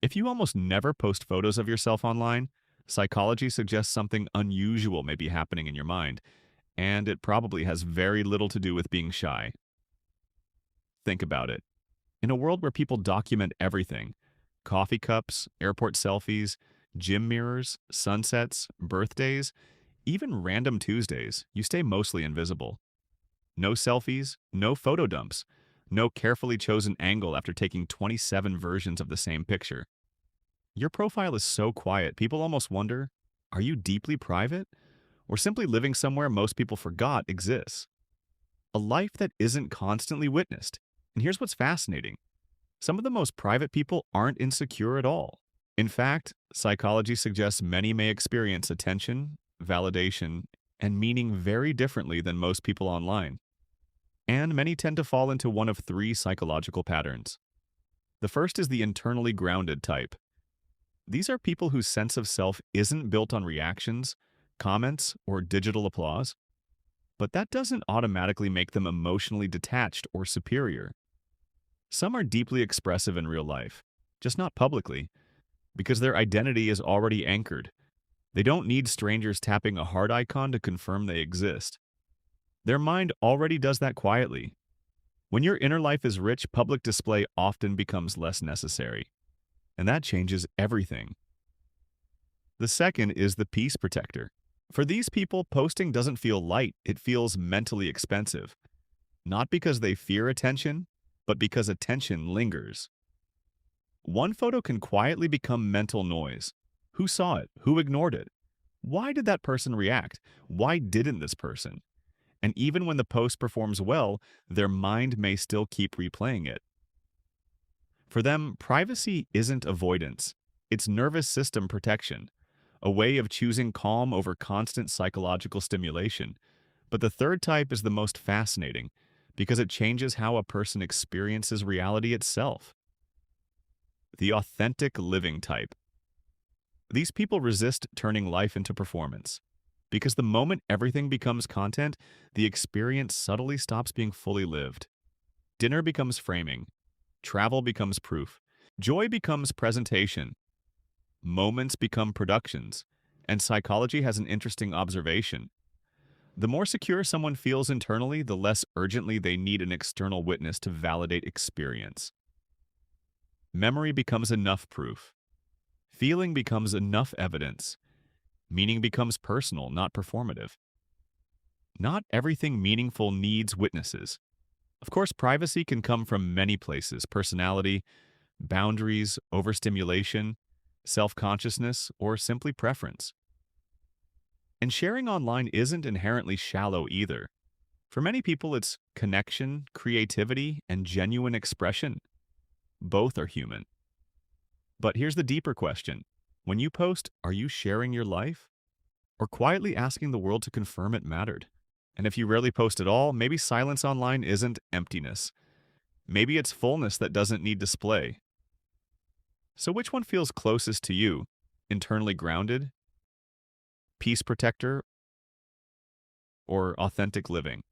If you almost never post photos of yourself online, psychology suggests something unusual may be happening in your mind, and it probably has very little to do with being shy. Think about it. In a world where people document everything, coffee cups, airport selfies, gym mirrors, sunsets, birthdays, even random Tuesdays, you stay mostly invisible. No selfies, no photo dumps, no carefully chosen angle after taking 27 versions of the same picture. Your profile is so quiet, people almost wonder, are you deeply private? Or simply living somewhere most people forgot exists? A life that isn't constantly witnessed. And here's what's fascinating. Some of the most private people aren't insecure at all. In fact, psychology suggests many may experience attention, validation, and meaning very differently than most people online. And many tend to fall into one of three psychological patterns. The first is the internally grounded type. These are people whose sense of self isn't built on reactions, comments, or digital applause, but that doesn't automatically make them emotionally detached or superior. Some are deeply expressive in real life, just not publicly, because their identity is already anchored. They don't need strangers tapping a heart icon to confirm they exist. Their mind already does that quietly. When your inner life is rich, public display often becomes less necessary, and that changes everything. The second is the peace protector. For these people, posting doesn't feel light, it feels mentally expensive. Not because they fear attention, but because attention lingers. One photo can quietly become mental noise. Who saw it? Who ignored it? Why did that person react? Why didn't this person? And even when the post performs well, their mind may still keep replaying it. For them, privacy isn't avoidance, it's nervous system protection, a way of choosing calm over constant psychological stimulation. But the third type is the most fascinating because it changes how a person experiences reality itself. The authentic living type. These people resist turning life into performance. Because the moment everything becomes content, the experience subtly stops being fully lived. Dinner becomes framing. Travel becomes proof. Joy becomes presentation. Moments become productions. And psychology has an interesting observation. The more secure someone feels internally, the less urgently they need an external witness to validate experience. Memory becomes enough proof. Feeling becomes enough evidence. Meaning becomes personal, not performative. Not everything meaningful needs witnesses. Of course, privacy can come from many places: personality, boundaries, overstimulation, self-consciousness, or simply preference. And sharing online isn't inherently shallow either. For many people, it's connection, creativity, and genuine expression. Both are human. But here's the deeper question. When you post, are you sharing your life? Or quietly asking the world to confirm it mattered? And if you rarely post at all, maybe silence online isn't emptiness. Maybe it's fullness that doesn't need display. So which one feels closest to you? Internally grounded, peace protector, or authentic living?